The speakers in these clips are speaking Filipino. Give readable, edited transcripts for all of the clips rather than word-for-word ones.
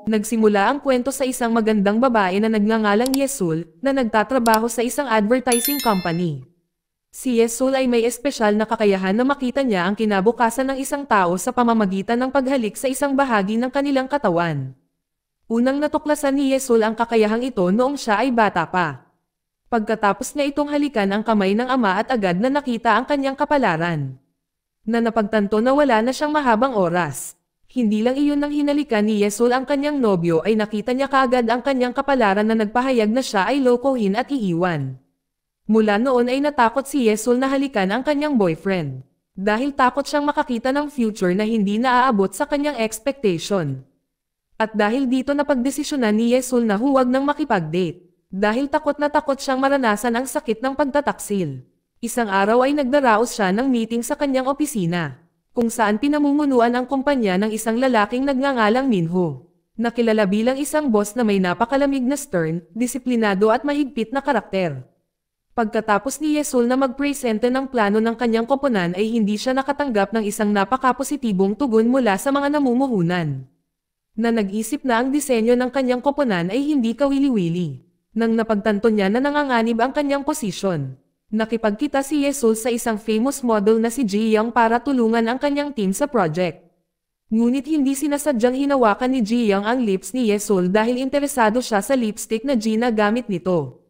Nagsimula ang kwento sa isang magandang babae na nagngangalang Yesul, na nagtatrabaho sa isang advertising company. Si Yesul ay may espesyal na kakayahan na makita niya ang kinabukasan ng isang tao sa pamamagitan ng paghalik sa isang bahagi ng kanilang katawan. Unang natuklasan ni Yesul ang kakayahang ito noong siya ay bata pa. Pagkatapos niya itong halikan ang kamay ng ama at agad na nakita ang kanyang kapalaran. Na napagtanto na wala na siyang mahabang oras. Hindi lang iyon nang hinalikan ni Yesul ang kanyang nobyo ay nakita niya kaagad ang kanyang kapalaran na nagpahayag na siya ay lokohin at iiwan. Mula noon ay natakot si Yesul na halikan ang kanyang boyfriend. Dahil takot siyang makakita ng future na hindi naaabot sa kanyang expectation. At dahil dito napagdesisyonan ni Yesul na huwag nang makipag-date. Dahil takot na takot siyang maranasan ang sakit ng pagtataksil. Isang araw ay nagdaraos siya ng meeting sa kanyang opisina. Kung saan pinamumunuan ang kumpanya ng isang lalaking nagngangalang Minho. Nakilala bilang isang boss na may napakalamig na stern, disiplinado at mahigpit na karakter. Pagkatapos ni Yesul na magpresente ng plano ng kanyang koponan ay hindi siya nakatanggap ng isang napakapositibong tugon mula sa mga namumuhunan. Na nag-isip na ang disenyo ng kanyang koponan ay hindi kawili-wili. Nang napagtanto niya na nanganganib ang kanyang posisyon. Nakipagkita si Yesul sa isang famous model na si Ji Young para tulungan ang kanyang team sa project. Ngunit hindi sinasadyang hinawakan ni Ji Young ang lips ni Yesul dahil interesado siya sa lipstick na Ji na gamit nito.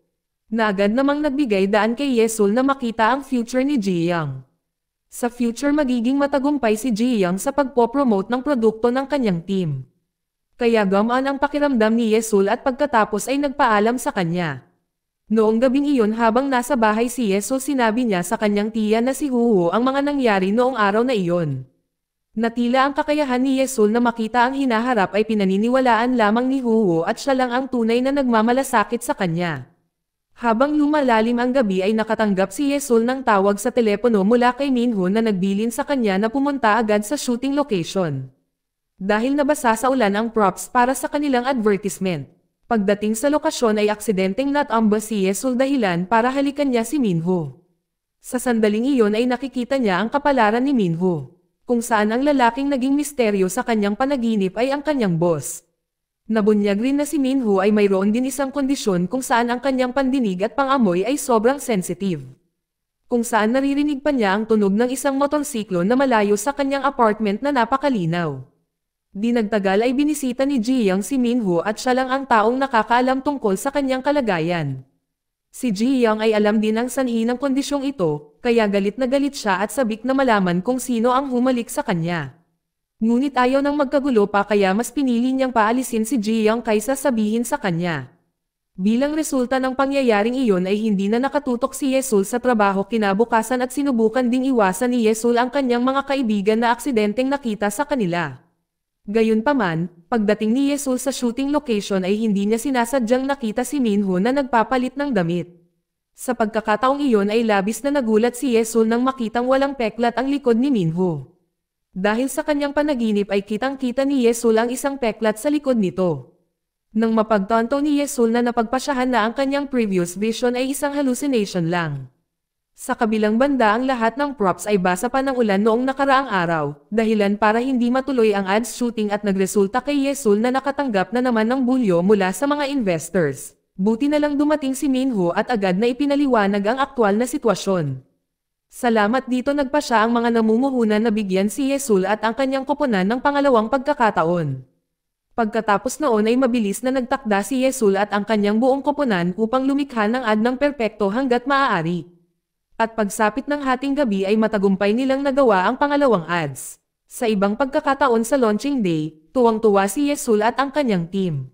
Na agad namang nagbigay daan kay Yesul na makita ang future ni Ji Young. Sa future magiging matagumpay si Ji Young sa pagpopromote ng produkto ng kanyang team. Kaya gumaan ang pakiramdam ni Yesul at pagkatapos ay nagpaalam sa kanya. Noong gabing iyon habang nasa bahay si Yesul sinabi niya sa kanyang tiya na si Huo ang mga nangyari noong araw na iyon. Natila ang kakayahan ni Yesul na makita ang hinaharap ay pinaniniwalaan lamang ni Huo at siya lang ang tunay na nagmamalasakit sa kanya. Habang lumalalim ang gabi ay nakatanggap si Yesul ng tawag sa telepono mula kay Minho na nagbilin sa kanya na pumunta agad sa shooting location. Dahil nabasa sa ulan ang props para sa kanilang advertisement. Pagdating sa lokasyon ay aksidenteng natumba si Yesul dahilan para halikan niya si Minho. Sa sandaling iyon ay nakikita niya ang kapalaran ni Minho, kung saan ang lalaking naging misteryo sa kanyang panaginip ay ang kanyang boss. Nabunyag rin na si Minho ay mayroon din isang kondisyon kung saan ang kanyang pandinig at pangamoy ay sobrang sensitive. Kung saan naririnig pa niya ang tunog ng isang motorsiklo na malayo sa kanyang apartment na napakalinaw. Di nagtagal ay binisita ni Ji Young si Minho at siya lang ang taong nakakaalam tungkol sa kanyang kalagayan. Si Ji Young ay alam din ang sanhi ng kondisyong ito, kaya galit na galit siya at sabik na malaman kung sino ang humalik sa kanya. Ngunit ayaw nang magkagulo pa kaya mas pinili niyang paalisin si Ji Young kaysa sabihin sa kanya. Bilang resulta ng pangyayaring iyon ay hindi na nakatutok si Yesul sa trabaho kinabukasan at sinubukan ding iwasan ni Yesul ang kanyang mga kaibigan na aksidenteng nakita sa kanila. Gayunpaman, pagdating ni Yesul sa shooting location ay hindi niya sinasadyang nakita si Minho na nagpapalit ng damit. Sa pagkakataong iyon ay labis na nagulat si Yesul nang makitang walang peklat ang likod ni Minho. Dahil sa kanyang panaginip ay kitang-kita ni Yesul ang isang peklat sa likod nito. Nang mapagtanto ni Yesul na napagpasyahan na ang kanyang previous vision ay isang hallucination lang. Sa kabilang banda ang lahat ng props ay basa pa ng ulan noong nakaraang araw, dahilan para hindi matuloy ang ads shooting at nagresulta kay Yesul na nakatanggap na naman ng bulyo mula sa mga investors. Buti na lang dumating si Minho at agad na ipinaliwanag ang aktwal na sitwasyon. Salamat dito nagpasya ang mga namumuhunan na bigyan si Yesul at ang kanyang koponan ng pangalawang pagkakataon. Pagkatapos noon ay mabilis na nagtakda si Yesul at ang kanyang buong koponan upang lumikha ng ad ng perpekto hanggat maaari. At pagsapit ng hating gabi ay matagumpay nilang nagawa ang pangalawang ads. Sa ibang pagkakataon sa launching day, tuwang-tuwa si Yesul at ang kanyang team.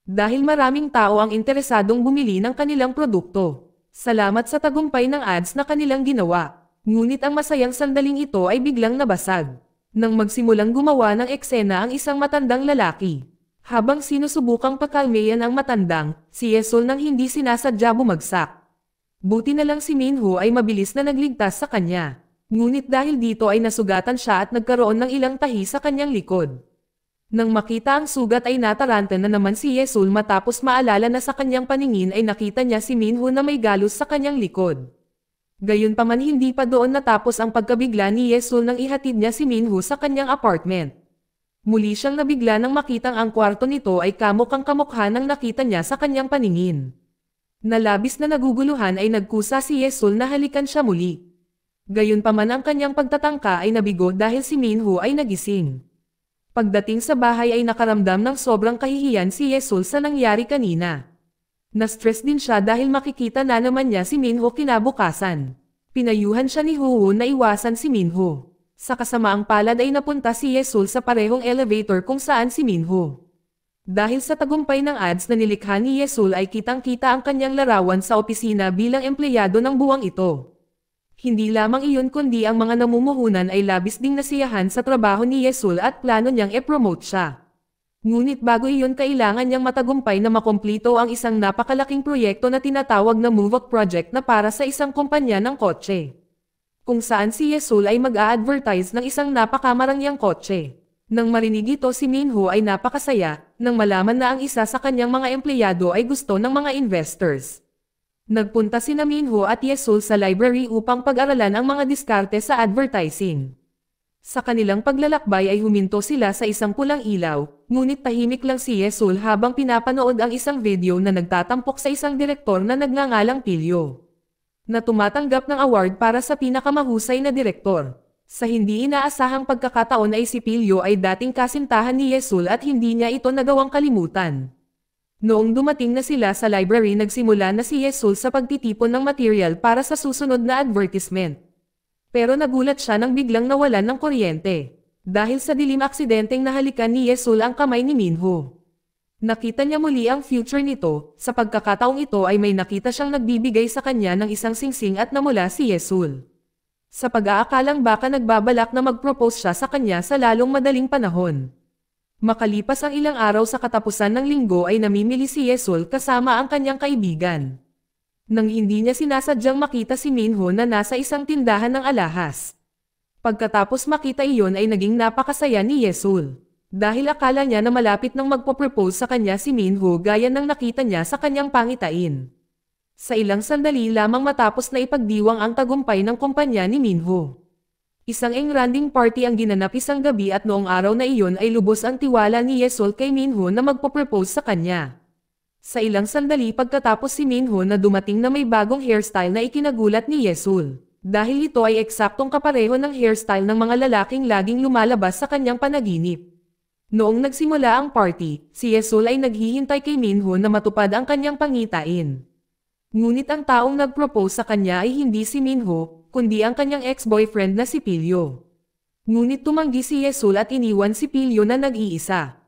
Dahil maraming tao ang interesadong bumili ng kanilang produkto. Salamat sa tagumpay ng ads na kanilang ginawa. Ngunit ang masayang sandaling ito ay biglang nabasag. Nang magsimulang gumawa ng eksena ang isang matandang lalaki. Habang sinusubukang pakalmayan ang matandang, si Yesul nang hindi sinasadya bumagsak. Buti na lang si Minho ay mabilis na nagligtas sa kanya. Ngunit dahil dito ay nasugatan siya at nagkaroon ng ilang tahi sa kanyang likod. Nang makita ang sugat ay nataranta na naman si Yesul matapos maalala na sa kanyang paningin ay nakita niya si Minho na may galos sa kanyang likod. Gayunpaman hindi pa doon natapos ang pagkabigla ni Yesul nang ihatid niya si Minho sa kanyang apartment. Muli siyang nabigla nang makitang ang kwarto nito ay kamukhang kamukha ng nakita niya sa kanyang paningin. Na labis na naguguluhan ay nagkusa si Yesul na halikan siya muli. Gayunpaman ang kanyang pagtatangka ay nabigo dahil si Minho ay nagising. Pagdating sa bahay ay nakaramdam ng sobrang kahihiyan si Yesul sa nangyari kanina. Na-stress din siya dahil makikita na naman niya si Minho kinabukasan. Pinayuhan siya ni Huo na iwasan si Minho. Sa kasamaang palad ay napunta si Yesul sa parehong elevator kung saan si Minho. Dahil sa tagumpay ng ads na nilikha ni Yesul ay kitang-kita ang kanyang larawan sa opisina bilang empleyado ng buwang ito. Hindi lamang iyon kundi ang mga namumuhunan ay labis ding nasiyahan sa trabaho ni Yesul at plano niyang e-promote siya. Ngunit bago iyon kailangan niyang matagumpay na makomplito ang isang napakalaking proyekto na tinatawag na MoveUp Project na para sa isang kumpanya ng kotse. Kung saan si Yesul ay mag-a-advertise ng isang napakamarangyang kotse. Nang marinig ito si Minho ay napakasaya, nang malaman na ang isa sa kanyang mga empleyado ay gusto ng mga investors. Nagpunta sina Minho at Yesul sa library upang pag-aralan ang mga diskarte sa advertising. Sa kanilang paglalakbay ay huminto sila sa isang pulang ilaw, ngunit tahimik lang si Yesul habang pinapanood ang isang video na nagtatampok sa isang direktor na nagngangalang Pilyo. Na tumatanggap ng award para sa pinakamahusay na direktor. Sa hindi inaasahang pagkakataon ay si Pilyo ay dating kasintahan ni Yesul at hindi niya ito nagawang kalimutan. Noong dumating na sila sa library nagsimula na si Yesul sa pagtitipon ng material para sa susunod na advertisement. Pero nagulat siya nang biglang nawalan ng kuryente. Dahil sa dilim aksidenteng nahalikan ni Yesul ang kamay ni Minho. Nakita niya muli ang future nito, sa pagkakataong ito ay may nakita siyang nagbibigay sa kanya ng isang singsing at namula si Yesul. Sa pag-aakalang baka nagbabalak na mag-propose siya sa kanya sa lalong madaling panahon. Makalipas ang ilang araw sa katapusan ng linggo ay namimili si Yesul kasama ang kanyang kaibigan. Nang hindi niya sinasadyang makita si Minho na nasa isang tindahan ng alahas. Pagkatapos makita iyon ay naging napakasaya ni Yesul. Dahil akala niya na malapit nang magpo-propose sa kanya si Minho gaya ng nakita niya sa kanyang pangitain. Sa ilang sandali lamang matapos na ipagdiwang ang tagumpay ng kumpanya ni Minho. Isang engranding party ang ginanap isang gabi at noong araw na iyon ay lubos ang tiwala ni Yesul kay Minho na magpo-propose sa kanya. Sa ilang sandali pagkatapos si Minho na dumating na may bagong hairstyle na ikinagulat ni Yesul. Dahil ito ay eksaktong kapareho ng hairstyle ng mga lalaking laging lumalabas sa kanyang panaginip. Noong nagsimula ang party, si Yesul ay naghihintay kay Minho na matupad ang kanyang pangitain. Ngunit ang taong nag-propose sa kanya ay hindi si Minho, kundi ang kanyang ex-boyfriend na si Pilyo. Ngunit tumanggi si Yesul at iniwan si Pilyo na nag-iisa.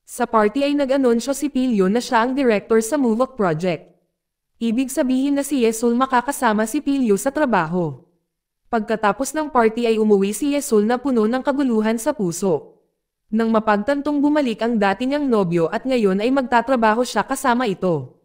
Sa party ay nag-anunsyo si Pilyo na siya ang director sa MoveUp Project. Ibig sabihin na si Yesul makakasama si Pilyo sa trabaho. Pagkatapos ng party ay umuwi si Yesul na puno ng kaguluhan sa puso. Nang mapagtantong bumalik ang dati niyang nobyo at ngayon ay magtatrabaho siya kasama ito.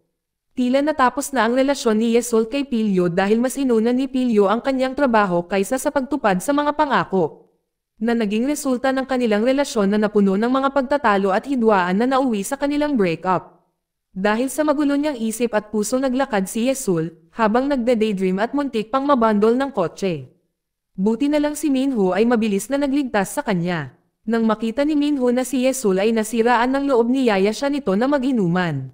Tila natapos na ang relasyon ni Yesul kay Pilyo dahil mas inuna ni Pilyo ang kanyang trabaho kaysa sa pagtupad sa mga pangako. Na naging resulta ng kanilang relasyon na napuno ng mga pagtatalo at hidwaan na nauwi sa kanilang breakup. Dahil sa magulo niyang isip at puso naglakad si Yesul, habang nagde-daydream at muntik pang mabandol ng kotse. Buti na lang si Minho ay mabilis na nagligtas sa kanya. Nang makita ni Minho na si Yesul ay nasiraan ng loob niyaya siya nito na mag-inuman.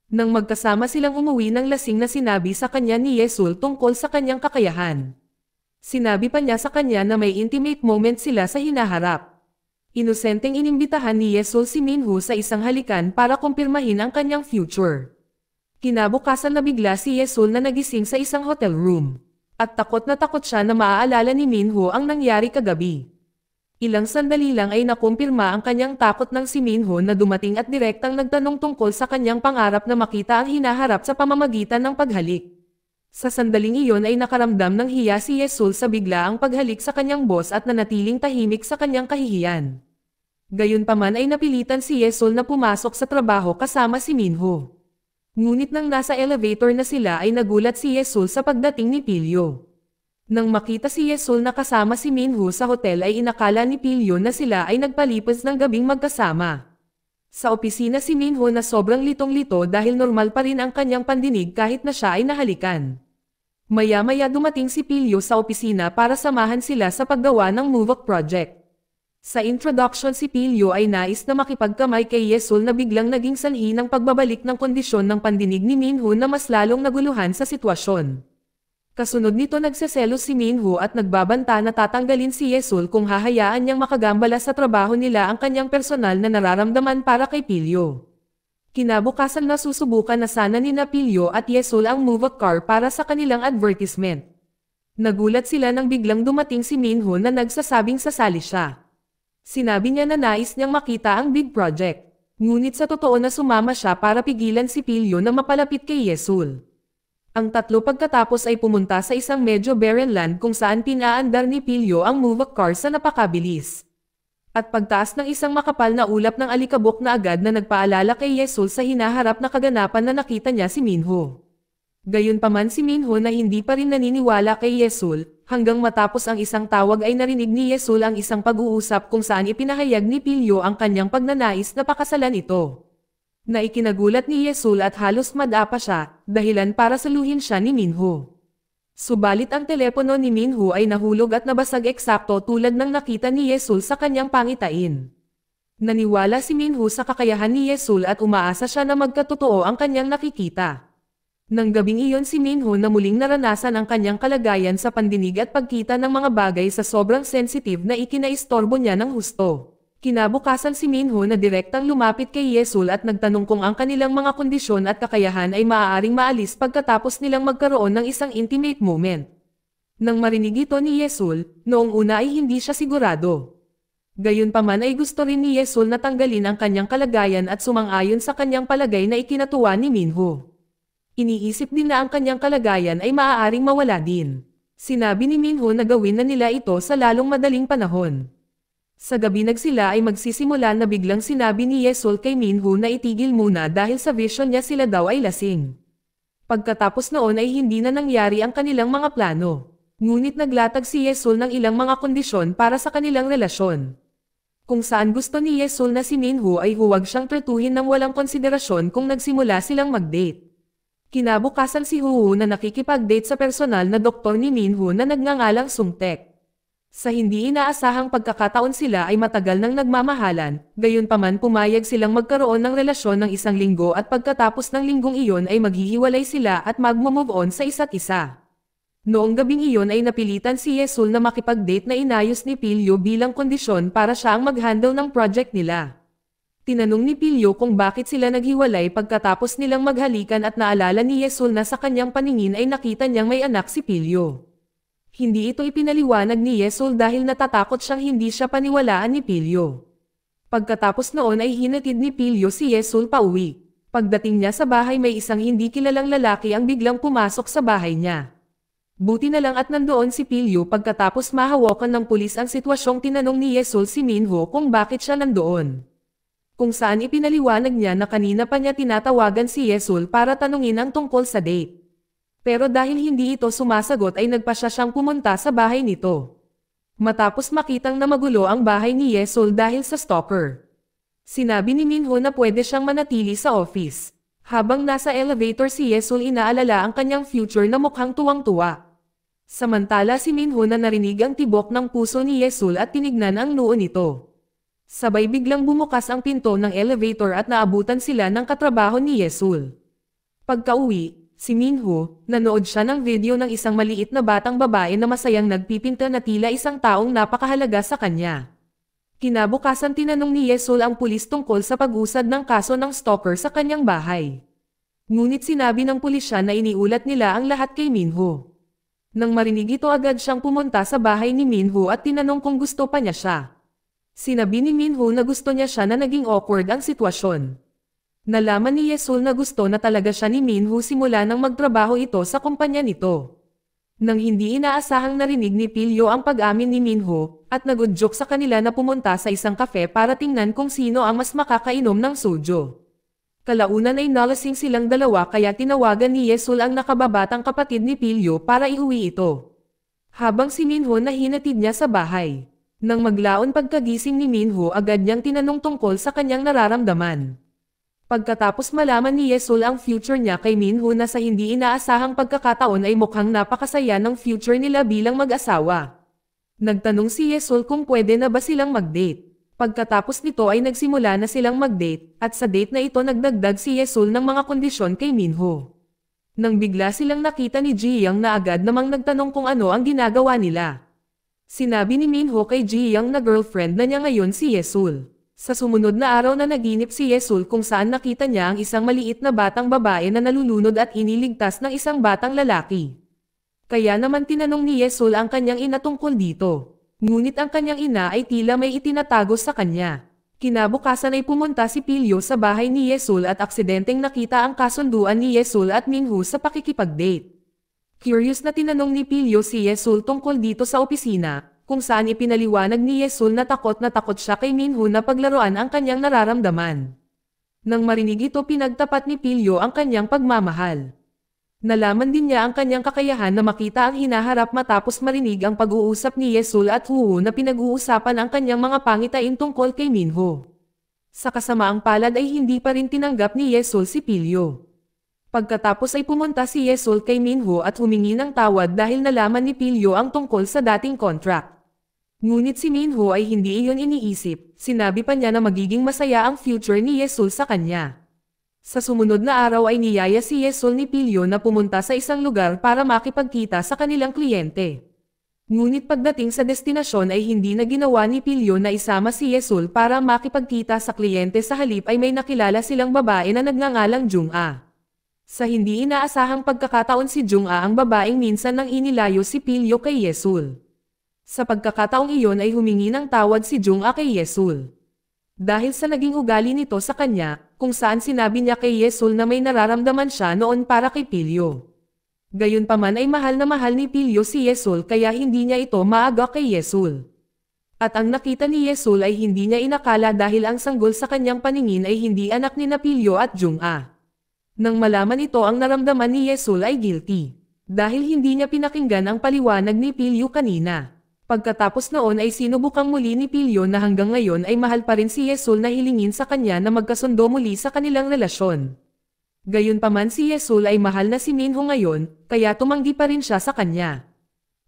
Nang magkasama silang umuwi ng lasing na sinabi sa kanya ni Yesul tungkol sa kanyang kakayahan. Sinabi pa niya sa kanya na may intimate moment sila sa hinaharap. Inosenteng inimbitahan ni Yesul si Minho sa isang halikan para kumpirmahin ang kanyang future. Kinabukasan na bigla si Yesul na nagising sa isang hotel room. At takot na takot siya na maaalala ni Minho ang nangyari kagabi. Ilang sandali lang ay nakumpirma ang kanyang takot ng si Minho na dumating at direktang nagtanong tungkol sa kanyang pangarap na makita ang hinaharap sa pamamagitan ng paghalik. Sa sandaling iyon ay nakaramdam ng hiya si Yesul sa biglaang paghalik sa kanyang boss at nanatiling tahimik sa kanyang kahihiyan. Gayunpaman ay napilitan si Yesul na pumasok sa trabaho kasama si Minho. Ngunit nang nasa elevator na sila ay nagulat si Yesul sa pagdating ni Pilyo. Nang makita si Yesul na kasama si Minho sa hotel ay inakala ni Pilyo na sila ay nagpalipas ng gabing magkasama. Sa opisina si Minho na sobrang litong-lito dahil normal pa rin ang kanyang pandinig kahit na siya ay nahalikan. Maya-maya dumating si Pilyo sa opisina para samahan sila sa paggawa ng MoveUp Project. Sa introduction si Pilyo ay nais na makipagkamay kay Yesul na biglang naging sanhi ng pagbabalik ng kondisyon ng pandinig ni Minho na mas lalong naguluhan sa sitwasyon. Kasunod nito nagseselos si Minho at nagbabanta na tatanggalin si Yesul kung hahayaan niyang makagambala sa trabaho nila ang kanyang personal na nararamdaman para kay Pilyo. Kinabukasan na susubukan na sana ni Pilyo at Yesul ang move-up car para sa kanilang advertisement. Nagulat sila nang biglang dumating si Minho na nagsasabing sasali siya. Sinabi niya na nais niyang makita ang big project. Ngunit sa totoo na sumama siya para pigilan si Pilyo na mapalapit kay Yesul. Ang tatlo pagkatapos ay pumunta sa isang medyo barren land kung saan pinaandar ni Pilyo ang move-up car sa napakabilis. At pagtaas ng isang makapal na ulap ng alikabok na agad na nagpaalala kay Yesul sa hinaharap na kaganapan na nakita niya si Minho. Gayunpaman si Minho na hindi pa rin naniniwala kay Yesul, hanggang matapos ang isang tawag ay narinig ni Yesul ang isang pag-uusap kung saan ipinahayag ni Pilyo ang kanyang pagnanais na pakasalan ito. Na ikinagulat ni Yesul at halos madapa siya, dahilan para saluhin siya ni Minho. Subalit ang telepono ni Minho ay nahulog at nabasag eksakto tulad ng nakita ni Yesul sa kanyang pangitain. Naniwala si Minho sa kakayahan ni Yesul at umaasa siya na magkatotoo ang kanyang nakikita. Nang gabing iyon si Minho na muling naranasan ang kanyang kalagayan sa pandinig at pagkita ng mga bagay sa sobrang sensitive na ikinaistorbo niya ng husto. Kinabukasan si Minho na direktang lumapit kay Yesul at nagtanong kung ang kanilang mga kondisyon at kakayahan ay maaaring maalis pagkatapos nilang magkaroon ng isang intimate moment. Nang marinig ito ni Yesul, noong una ay hindi siya sigurado. Gayunpaman ay gusto rin ni Yesul na tanggalin ang kanyang kalagayan at sumang-ayon sa kanyang palagay na ikinatuwa ni Minho. Iniisip din na ang kanyang kalagayan ay maaaring mawala din. Sinabi ni Minho na gawin na nila ito sa lalong madaling panahon. Sa gabi nagsila ay magsisimula na biglang sinabi ni Yesul kay Minho na itigil muna dahil sa vision niya sila daw ay lasing. Pagkatapos noon ay hindi na nangyari ang kanilang mga plano. Ngunit naglatag si Yesul ng ilang mga kondisyon para sa kanilang relasyon. Kung saan gusto ni Yesul na si Minho ay huwag siyang tratuhin ng walang konsiderasyon kung nagsimula silang mag-date. Kinabukasan si Huhu na nakikipag-date sa personal na doktor ni Minho na nagngangalang Sungtek. Sa hindi inaasahang pagkakataon sila ay matagal nang nagmamahalan, gayunpaman pumayag silang magkaroon ng relasyon ng isang linggo at pagkatapos ng linggong iyon ay maghihiwalay sila at magmo-move on sa isa't isa. Noong gabing iyon ay napilitan si Yesul na makipag-date na inayos ni Pilyo bilang kondisyon para siya ang mag-handle ng project nila. Tinanong ni Pilyo kung bakit sila naghiwalay pagkatapos nilang maghalikan at naalala ni Yesul na sa kanyang paningin ay nakita niyang may anak si Pilyo. Hindi ito ipinaliwanag ni Yesul dahil natatakot siyang hindi siya paniwalaan ni Pilyo. Pagkatapos noon ay hinatid ni Pilyo si Yesul pauwi. Pagdating niya sa bahay may isang hindi kilalang lalaki ang biglang pumasok sa bahay niya. Buti na lang at nandoon si Pilyo pagkatapos mahawakan ng pulis ang sitwasyong tinanong ni Yesul si Minho kung bakit siya nandoon. Kung saan ipinaliwanag niya na kanina pa niya tinatawagan si Yesul para tanungin ang tungkol sa date. Pero dahil hindi ito sumasagot ay nagpasya siyang pumunta sa bahay nito. Matapos makitang na magulo ang bahay ni Yesul dahil sa stalker. Sinabi ni Minho na pwede siyang manatili sa office. Habang nasa elevator si Yesul inaalala ang kanyang future na mukhang tuwang-tuwa. Samantala si Minho na narinig ang tibok ng puso ni Yesul at tinignan ang noo nito. Sabay biglang bumukas ang pinto ng elevator at naabutan sila ng katrabaho ni Yesul. Pagka-uwi, si Minho, nanood siya ng video ng isang maliit na batang babae na masayang nagpipinta na tila isang taong napakahalaga sa kanya. Kinabukasan tinanong ni Yesul ang pulis tungkol sa pag-usad ng kaso ng stalker sa kanyang bahay. Ngunit sinabi ng pulisya na iniulat nila ang lahat kay Minho. Nang marinig ito agad siyang pumunta sa bahay ni Minho at tinanong kung gusto pa niya siya. Sinabi ni Minho na gusto niya siya na naging awkward ang sitwasyon. Nalaman ni Yesul na gusto na talaga siya ni Minho simula nang magtrabaho ito sa kumpanya nito. Nang hindi inaasahang narinig ni Pilyo ang pag-amin ni Minho, at nagudyok sa kanila na pumunta sa isang kafe para tingnan kung sino ang mas makakainom ng sujo. Kalaunan ay nalasing silang dalawa kaya tinawagan ni Yesul ang nakababatang kapatid ni Pilyo para iuwi ito. Habang si Minho na hinatid niya sa bahay. Nang maglaon pagkagising ni Minho agad niyang tinanong tungkol sa kanyang nararamdaman. Pagkatapos malaman ni Yesul ang future niya kay Minho na sa hindi inaasahang pagkakataon ay mukhang napakasaya ng future nila bilang mag-asawa. Nagtanong si Yesul kung pwede na ba silang mag-date. Pagkatapos nito ay nagsimula na silang mag-date, at sa date na ito nagdagdag si Yesul ng mga kondisyon kay Minho. Nang bigla silang nakita ni Ji-young na agad namang nagtanong kung ano ang ginagawa nila. Sinabi ni Minho kay Ji-young na girlfriend na niya ngayon si Yesul. Sa sumunod na araw na naginip si Yesul kung saan nakita niya ang isang maliit na batang babae na nalulunod at iniligtas ng isang batang lalaki. Kaya naman tinanong ni Yesul ang kanyang ina tungkol dito. Ngunit ang kanyang ina ay tila may itinatago sa kanya. Kinabukasan ay pumunta si Pilyo sa bahay ni Yesul at aksidenteng nakita ang kasunduan ni Yesul at Minho sa pakikipag-date. Curious na tinanong ni Pilyo si Yesul tungkol dito sa opisina, kung saan ipinaliwanag ni Yesul na takot siya kay Minho na paglaruan ang kanyang nararamdaman. Nang marinig ito pinagtapat ni Pilyo ang kanyang pagmamahal. Nalaman din niya ang kanyang kakayahan na makita ang hinaharap matapos marinig ang pag-uusap ni Yesul at Huho na pinag-uusapan ang kanyang mga pangitain tungkol kay Minho. Sa kasamaang palad ay hindi pa rin tinanggap ni Yesul si Pilyo. Pagkatapos ay pumunta si Yesul kay Minho at humingi ng tawad dahil nalaman ni Pilyo ang tungkol sa dating contract. Ngunit si Minho ay hindi iyon iniisip, sinabi pa niya na magiging masaya ang future ni Yesul sa kanya. Sa sumunod na araw ay niyaya si Yesul ni Pilyo na pumunta sa isang lugar para makipagkita sa kanilang kliyente. Ngunit pagdating sa destinasyon ay hindi na ginawa ni Pilyo na isama si Yesul para makipagkita sa kliyente, sa halip ay may nakilala silang babae na nagngangalang Jung-a. Sa hindi inaasahang pagkakataon si Jung-a ang babaeng minsan nang inilayo si Pilyo kay Yesul. Sa pagkakataong iyon ay humingi ng tawad si Jung-a kay Yesul. Dahil sa naging ugali nito sa kanya, kung saan sinabi niya kay Yesul na may nararamdaman siya noon para kay Pilyo. Gayunpaman ay mahal na mahal ni Pilyo si Yesul kaya hindi niya ito maaga kay Yesul. At ang nakita ni Yesul ay hindi niya inakala dahil ang sanggol sa kanyang paningin ay hindi anak ni Pilyo at Jung-a. Nang malaman ito ang naramdaman ni Yesul ay guilty. Dahil hindi niya pinakinggan ang paliwanag ni Pilyo kanina. Pagkatapos noon ay sinubukang muli ni Pilyo na hanggang ngayon ay mahal pa rin si Yesul na hilingin sa kanya na magkasundo muli sa kanilang relasyon. Gayunpaman si Yesul ay mahal na si Minho ngayon, kaya tumanggi pa rin siya sa kanya.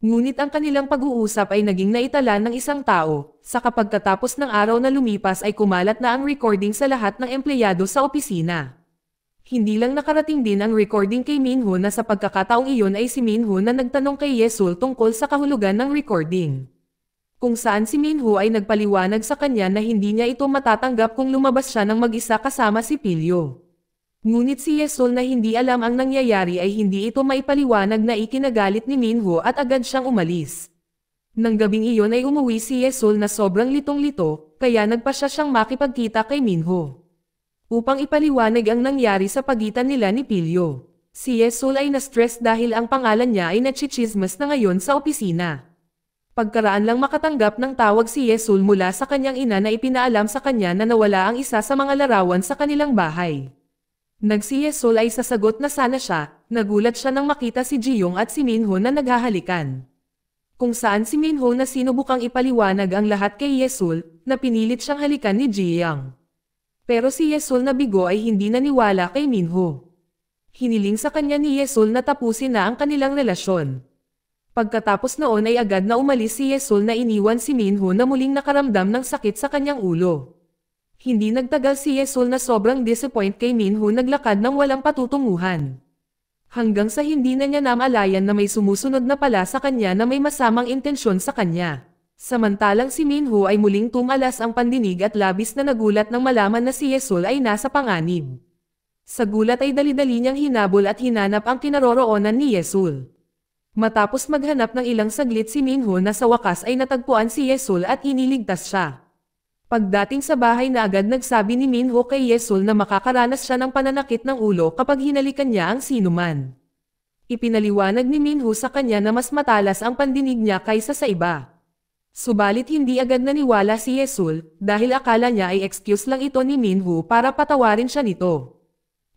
Ngunit ang kanilang pag-uusap ay naging naitala ng isang tao, sa pagkatapos ng araw na lumipas ay kumalat na ang recording sa lahat ng empleyado sa opisina. Hindi lang nakarating din ang recording kay Minho na sa pagkakataong iyon ay si Minho na nagtanong kay Yesul tungkol sa kahulugan ng recording. Kung saan si Minho ay nagpaliwanag sa kanya na hindi niya ito matatanggap kung lumabas siya ng mag-isa kasama si Pilyo. Ngunit si Yesul na hindi alam ang nangyayari ay hindi ito maipaliwanag na ikinagalit ni Minho at agad siyang umalis. Nang gabing iyon ay umuwi si Yesul na sobrang litong-lito, kaya nagpasya siyang makipagkita kay Minho. Upang ipaliwanag ang nangyari sa pagitan nila ni Pilyo. Si Yesul ay na-stress dahil ang pangalan niya ay nachichismas na ngayon sa opisina. Pagkaraan lang makatanggap ng tawag si Yesul mula sa kanyang ina na ipinaalam sa kanya na nawala ang isa sa mga larawan sa kanilang bahay. Si Yesul ay sasagot na sana siya, nagulat siya nang makita si Ji-young at si Minho na naghahalikan. Kung saan si Minho na sinubukang ipaliwanag ang lahat kay Yesul, na pinilit siyang halikan ni Ji-young. Pero si Yesul na bigo ay hindi naniwala kay Minho. Hiniling sa kanya ni Yesul na tapusin na ang kanilang relasyon. Pagkatapos noon ay agad na umalis si Yesul na iniwan si Minho na muling nakaramdam ng sakit sa kanyang ulo. Hindi nagtagal si Yesul na sobrang disappoint kay Minho, naglakad ng walang patutunguhan. Hanggang sa hindi na niya namalayan na may sumusunod na pala sa kanya na may masamang intensyon sa kanya. Samantalang si Minho ay muling tumalas ang pandinig at labis na nagulat nang malaman na si Yesul ay nasa panganib. Sa gulat ay dali-dali niyang hinabol at hinanap ang kinaroroonan ni Yesul. Matapos maghanap ng ilang saglit si Minho na sa wakas ay natagpuan si Yesul at iniligtas siya. Pagdating sa bahay na agad nagsabi ni Minho kay Yesul na makakaranas siya ng pananakit ng ulo kapag hinalikan niya ang sinuman. Ipinaliwanag ni Minho sa kanya na mas matalas ang pandinig niya kaysa sa iba. Subalit hindi agad naniwala si Yesul, dahil akala niya ay excuse lang ito ni Minho para patawarin siya nito.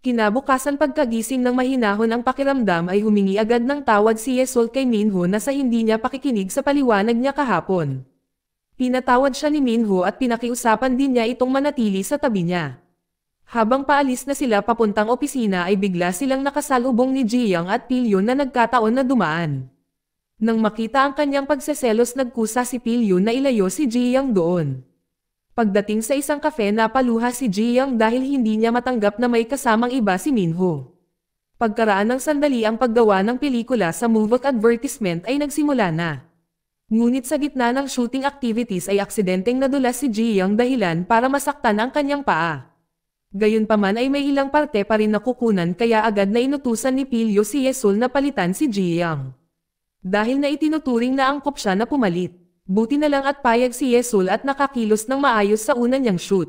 Kinabukasan pagkagising ng mahinahon ang pakiramdam ay humingi agad ng tawad si Yesul kay Minho na sa hindi niya pakikinig sa paliwanag niya kahapon. Pinatawad siya ni Minho at pinakiusapan din niya itong manatili sa tabi niya. Habang paalis na sila papuntang opisina ay bigla silang nakasalubong ni Ji-young at Pilyo na nagkataon na dumaan. Nang makita ang kanyang pagseselos nagkusa si Pilyo na ilayo si Ji Young doon. Pagdating sa isang kafe napaluha si Ji Young dahil hindi niya matanggap na may kasamang iba si Minho. Pagkaraan ng sandali ang paggawa ng pelikula sa movie advertisement ay nagsimula na. Ngunit sa gitna ng shooting activities ay aksidenteng nadulas si Ji Young dahilan para masaktan ang kanyang paa. Gayunpaman ay may ilang parte pa rin nakukunan kaya agad na inutusan ni Pilyo si Yesul na palitan si Ji Young. Dahil na itinuturing na angkop siya na pumalit. Buti na lang at payag si Yesul at nakakilos ng maayos sa una niyang shoot.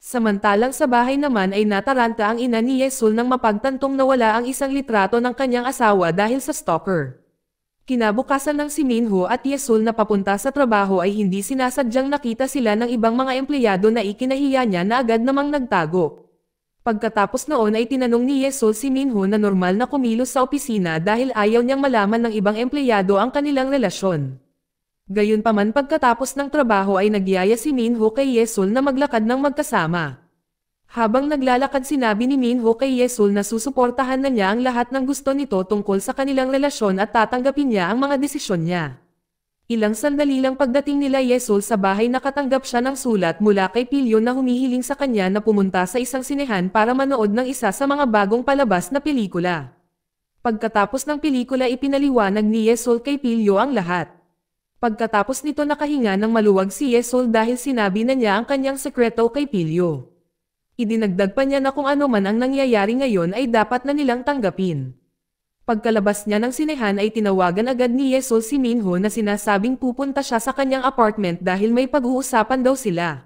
Samantalang sa bahay naman ay nataranta ang ina ni Yesul nang mapagtantong nawala ang isang litrato ng kanyang asawa dahil sa stalker. Kinabukasan ng si Minho at Yesul na papunta sa trabaho ay hindi sinasadyang nakita sila ng ibang mga empleyado na ikinahiya niya na agad namang nagtago. Pagkatapos noon ay tinanong ni Yesul si Minho na normal na kumilos sa opisina dahil ayaw niyang malaman ng ibang empleyado ang kanilang relasyon. Gayunpaman pagkatapos ng trabaho ay nagyaya si Minho kay Yesul na maglakad ng magkasama. Habang naglalakad sinabi ni Minho kay Yesul na susuportahan na niya ang lahat ng gusto nito tungkol sa kanilang relasyon at tatanggapin niya ang mga desisyon niya. Ilang sandali lang pagdating nila Yesul sa bahay nakatanggap siya ng sulat mula kay Pilyo na humihiling sa kanya na pumunta sa isang sinehan para manood ng isa sa mga bagong palabas na pelikula. Pagkatapos ng pelikula ipinaliwanag ni Yesul kay Pilyo ang lahat. Pagkatapos nito nakahinga ng maluwag si Yesul dahil sinabi na niya ang kanyang sekreto kay Pilyo. Idinagdag pa niya na kung ano man ang nangyayari ngayon ay dapat na nilang tanggapin. Pagkalabas niya ng sinehan ay tinawagan agad ni Yesul si Minho na sinasabing pupunta siya sa kanyang apartment dahil may pag-uusapan daw sila.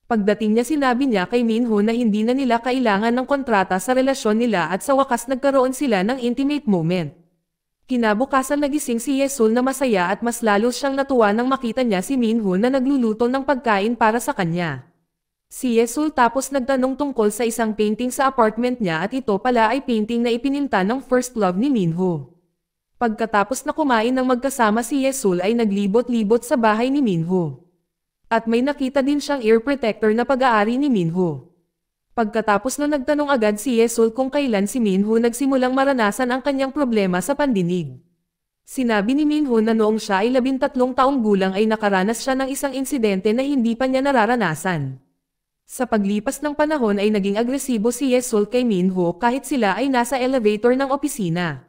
Pagdating niya sinabi niya kay Minho na hindi na nila kailangan ng kontrata sa relasyon nila at sa wakas nagkaroon sila ng intimate moment. Kinabukasan nagising si Yesul na masaya at mas lalo siyang natuwa nang makita niya si Minho na nagluluto ng pagkain para sa kanya. Si Yesul tapos nagtanong tungkol sa isang painting sa apartment niya at ito pala ay painting na ipininta ng first love ni Minho. Pagkatapos na kumain ng magkasama si Yesul ay naglibot-libot sa bahay ni Minho. At may nakita din siyang ear protector na pag-aari ni Minho. Pagkatapos na nagtanong agad si Yesul kung kailan si Minho nagsimulang maranasan ang kanyang problema sa pandinig. Sinabi ni Minho na noong siya ay 13 taong gulang ay nakaranas siya ng isang insidente na hindi pa niya nararanasan. Sa paglipas ng panahon ay naging agresibo si Yesul kay Minho kahit sila ay nasa elevator ng opisina.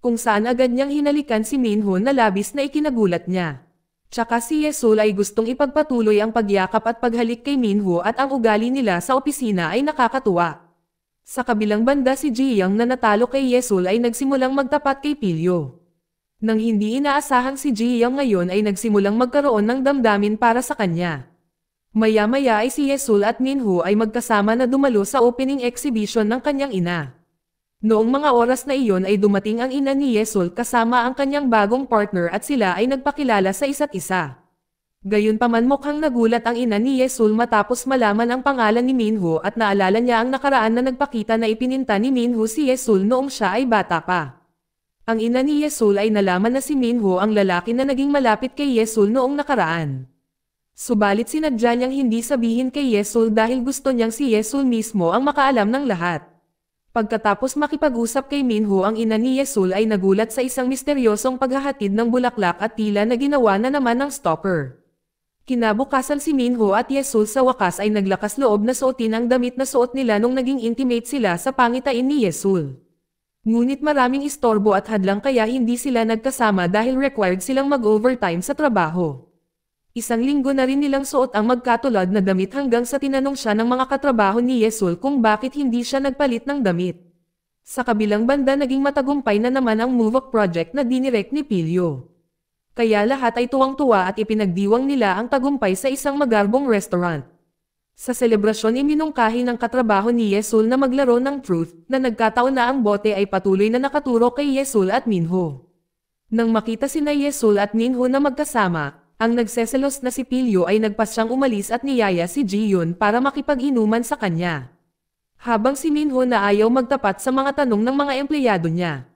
Kung saan agad niyang hinalikan si Minho na labis na ikinagulat niya. Tsaka si Yesul ay gustong ipagpatuloy ang pagyakap at paghalik kay Minho at ang ugali nila sa opisina ay nakakatuwa. Sa kabilang banda si Ji Young na natalo kay Yesul ay nagsimulang magtapat kay Pilyo. Nang hindi inaasahang si Ji Young ngayon ay nagsimulang magkaroon ng damdamin para sa kanya. Maya-maya ay si Yesul at Minho ay magkasama na dumalo sa opening exhibition ng kanyang ina. Noong mga oras na iyon ay dumating ang ina ni Yesul kasama ang kanyang bagong partner at sila ay nagpakilala sa isa't isa. Gayunpaman mukhang nagulat ang ina ni Yesul matapos malaman ang pangalan ni Minho at naalala niya ang nakaraan na nagpakita na ipininta ni Minho si Yesul noong siya ay bata pa. Ang ina ni Yesul ay nalaman na si Minho ang lalaki na naging malapit kay Yesul noong nakaraan. Subalit sinadya niyang hindi sabihin kay Yesul dahil gusto niyang si Yesul mismo ang makaalam ng lahat. Pagkatapos makipag-usap kay Minho ang ina ni Yesul ay nagulat sa isang misteryosong paghahatid ng bulaklak at tila na ginawa na naman ng stalker. Kinabukasan si Minho at Yesul sa wakas ay naglakas loob na suotin ang damit na suot nila nung naging intimate sila sa pangitain ni Yesul. Ngunit maraming istorbo at hadlang kaya hindi sila nagkasama dahil required silang mag-overtime sa trabaho. Isang linggo na rin nilang suot ang magkatulad na damit hanggang sa tinanong siya ng mga katrabaho ni Yesul kung bakit hindi siya nagpalit ng damit. Sa kabilang banda naging matagumpay na naman ang movie project na dinirect ni Pilyo. Kaya lahat ay tuwang-tuwa at ipinagdiwang nila ang tagumpay sa isang magarbong restaurant. Sa selebrasyon iminungkahi ng katrabaho ni Yesul na maglaro ng Truth na nagkataon na ang bote ay patuloy na nakaturo kay Yesul at Minho. Nang makita sina Yesul at Minho na magkasama, ang nagseselos na si Pilyo ay nagpasyang umalis at niyaya si Ji-yoon para makipag-inuman sa kanya. Habang si Minho na ayaw magtapat sa mga tanong ng mga empleyado niya.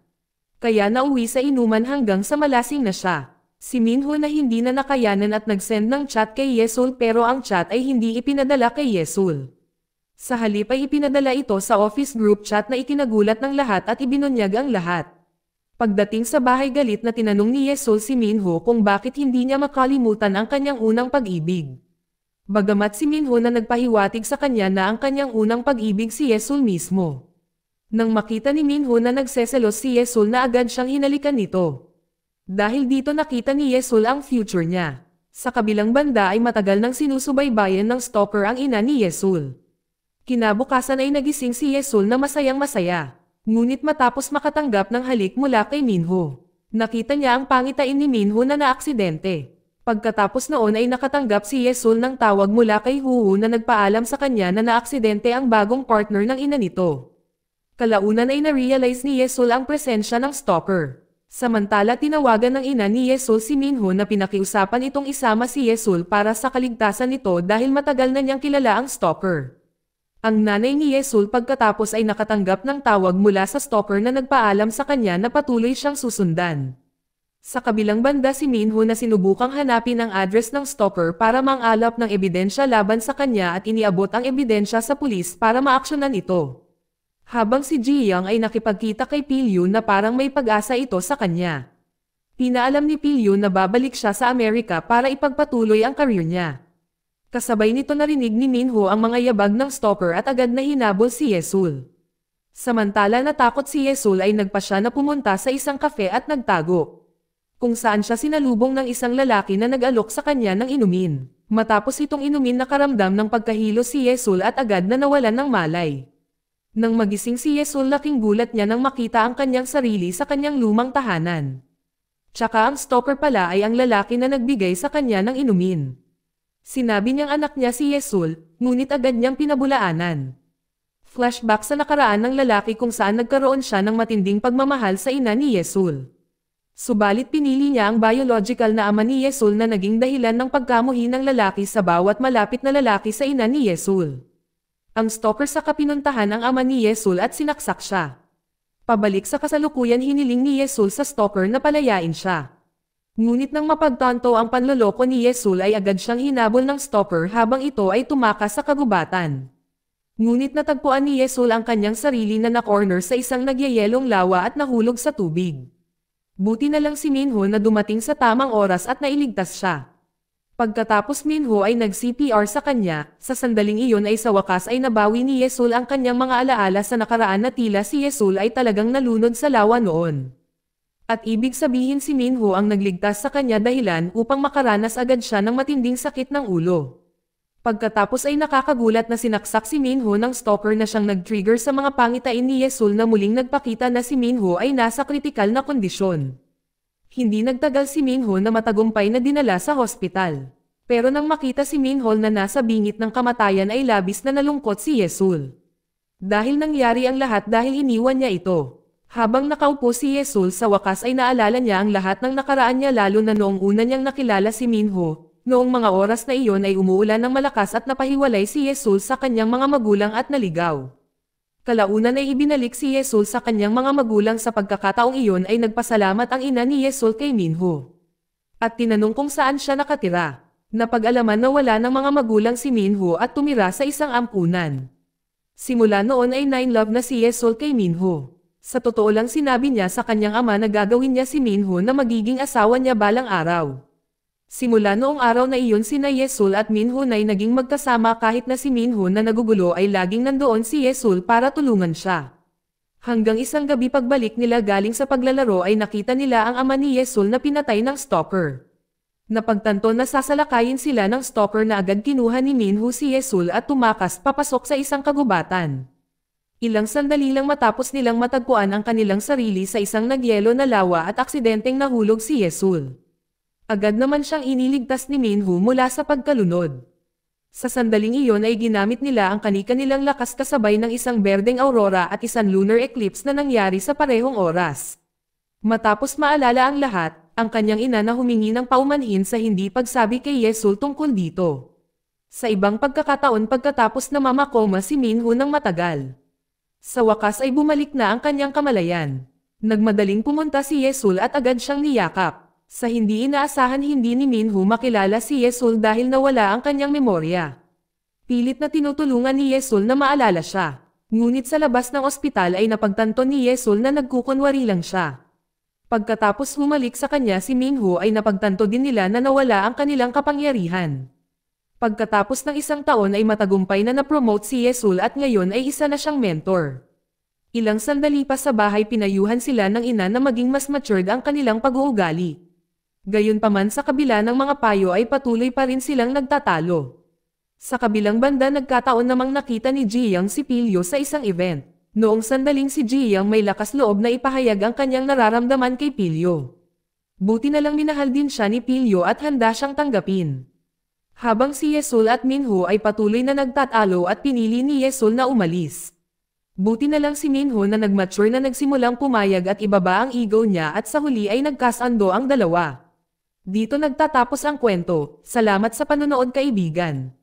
Kaya nauwi sa inuman hanggang sa malasing na siya. Si Minho na hindi na nakayanan at nag-send ng chat kay Yesul pero ang chat ay hindi ipinadala kay Yesul. Sa halip ay ipinadala ito sa office group chat na ikinagulat ng lahat at ibinunyag ang lahat. Pagdating sa bahay galit na tinanong ni Yesul si Minho kung bakit hindi niya makalimutan ang kanyang unang pag-ibig. Bagamat si Minho na nagpahiwatig sa kanya na ang kanyang unang pag-ibig si Yesul mismo. Nang makita ni Minho na nagseselos si Yesul na agad siyang hinalikan nito. Dahil dito nakita ni Yesul ang future niya. Sa kabilang banda ay matagal nang sinusubaybayan ng stalker ang ina ni Yesul. Kinabukasan ay nagising si Yesul na masayang masaya. Ngunit matapos makatanggap ng halik mula kay Minho, nakita niya ang pangitain ni Minho na naaksidente. Pagkatapos noon ay nakatanggap si Yesul ng tawag mula kay Huhu na nagpaalam sa kanya na naaksidente ang bagong partner ng ina nito. Kalaunan ay na-realize ni Yesul ang presensya ng stalker. Samantala tinawagan ng ina ni Yesul si Minho na pinakiusapan itong isama si Yesul para sa kaligtasan nito dahil matagal na niyang kilala ang stalker. Ang nanay ni Yesul pagkatapos ay nakatanggap ng tawag mula sa stalker na nagpaalam sa kanya na patuloy siyang susundan. Sa kabilang banda si Minho na sinubukang hanapin ang address ng stalker para mangalap ng ebidensya laban sa kanya at iniabot ang ebidensya sa pulis para maaksyonan ito. Habang si Ji-young ay nakipagkita kay Pil-yoon na parang may pag-asa ito sa kanya. Pinaalam ni Pil-yoon na babalik siya sa Amerika para ipagpatuloy ang career niya. Kasabay nito narinig ni Minho ang mga yabag ng stalker at agad na hinabol si Yesul. Samantala natakot si Yesul ay nagpasya na pumunta sa isang kafe at nagtago. Kung saan siya sinalubong ng isang lalaki na nag-alok sa kanya ng inumin. Matapos itong inumin nakaramdam ng pagkahilo si Yesul at agad na nawalan ng malay. Nang magising si Yesul laking gulat niya nang makita ang kanyang sarili sa kanyang lumang tahanan. Tsaka ang stalker pala ay ang lalaki na nagbigay sa kanya ng inumin. Sinabi niyang anak niya si Yesul, ngunit agad niyang pinabulaanan. Flashback sa nakaraan ng lalaki kung saan nagkaroon siya ng matinding pagmamahal sa ina ni Yesul. Subalit pinili niya ang biological na ama ni Yesul na naging dahilan ng pagkamuhi ng lalaki sa bawat malapit na lalaki sa ina ni Yesul. Ang stalker sa kapinuntahan ang ama ni Yesul at sinaksak siya. Pabalik sa kasalukuyan hiniling ni Yesul sa stalker na palayain siya. Ngunit nang mapagtanto ang panloloko ni Yesul ay agad siyang hinabol ng stalker habang ito ay tumakas sa kagubatan. Ngunit natagpuan ni Yesul ang kanyang sarili na na-corner sa isang nagyayelong lawa at nahulog sa tubig. Buti na lang si Minho na dumating sa tamang oras at nailigtas siya. Pagkatapos Minho ay nag-CPR sa kanya, sa sandaling iyon ay sa wakas ay nabawi ni Yesul ang kanyang mga alaala sa nakaraan na tila si Yesul ay talagang nalunod sa lawa noon. At ibig sabihin si Minho ang nagligtas sa kanya dahilan upang makaranas agad siya ng matinding sakit ng ulo. Pagkatapos ay nakakagulat na sinaksak si Minho ng stalker na siyang nag-trigger sa mga pangitain ni Yesul na muling nagpakita na si Minho ay nasa kritikal na kondisyon. Hindi nagtagal si Minho na matagumpay na dinala sa hospital. Pero nang makita si Minho na nasa bingit ng kamatayan ay labis na nalungkot si Yesul. Dahil nangyari ang lahat dahil iniwan niya ito. Habang nakaupo si Yesul sa wakas ay naalala niya ang lahat ng nakaraan niya lalo na noong una niyang nakilala si Minho. Noong mga oras na iyon ay umuulan ng malakas at napahiwalay si Yesul sa kanyang mga magulang at naligaw. Kalaunan ay ibinalik si Yesul sa kanyang mga magulang sa pagkakataong iyon ay nagpasalamat ang ina ni Yesul kay Minho. At tinanong kung saan siya nakatira. Napag-alaman na wala ng mga magulang si Minho at tumira sa isang ampunan. Simula noon ay nine-love na si Yesul kay Minho. Sa totoo lang sinabi niya sa kanyang ama na gagawin niya si Minho na magiging asawa niya balang araw. Simula noong araw na iyon sina Yesul at Minho na ay naging magkasama kahit na si Minho na nagugulo ay laging nandoon si Yesul para tulungan siya. Hanggang isang gabi pagbalik nila galing sa paglalaro ay nakita nila ang ama ni Yesul na pinatay ng stalker. Napagtanto na sasalakayin sila ng stalker na agad kinuha ni Minho si Yesul at tumakas papasok sa isang kagubatan. Ilang sandali lang matapos nilang matagpuan ang kanilang sarili sa isang nagyelo na lawa at aksidenteng nahulog si Yesul. Agad naman siyang iniligtas ni Minho mula sa pagkalunod. Sa sandaling iyon ay ginamit nila ang kani-kanilang lakas kasabay ng isang berdeng aurora at isang lunar eclipse na nangyari sa parehong oras. Matapos maalala ang lahat, ang kanyang ina na humingi ng paumanhin sa hindi pagsabi kay Yesul tungkol dito. Sa ibang pagkakataon pagkatapos na mamakoma si Minho ng matagal. Sa wakas ay bumalik na ang kanyang kamalayan. Nagmadaling pumunta si Yesul at agad siyang niyakap. Sa hindi inaasahan hindi ni Minho makilala si Yesul dahil nawala ang kanyang memorya. Pilit na tinutulungan ni Yesul na maalala siya. Ngunit sa labas ng ospital ay napagtanto ni Yesul na nagkukunwari lang siya. Pagkatapos humalik sa kanya si Minho ay napagtanto din nila na nawala ang kanilang kapangyarihan. Pagkatapos ng isang taon ay matagumpay na na-promote si Yesul at ngayon ay isa na siyang mentor. Ilang sandali pa sa bahay pinayuhan sila ng ina na maging mas matured ang kanilang pag-uugali. Gayunpaman sa kabila ng mga payo ay patuloy pa rin silang nagtatalo. Sa kabilang banda nagkataon namang nakita ni Jiyang si Pilyo sa isang event. Noong sandaling si Jiyang may lakas loob na ipahayag ang kanyang nararamdaman kay Pilyo. Buti na lang minahal din siya ni Pilyo at handa siyang tanggapin. Habang si Yesul at Minho ay patuloy na nagtatalo at pinili ni Yesul na umalis. Buti na lang si Minho na nagmature na nagsimulang pumayag at ibaba ang ego niya at sa huli ay nagkasando ang dalawa. Dito nagtatapos ang kwento. Salamat sa panonood kaibigan.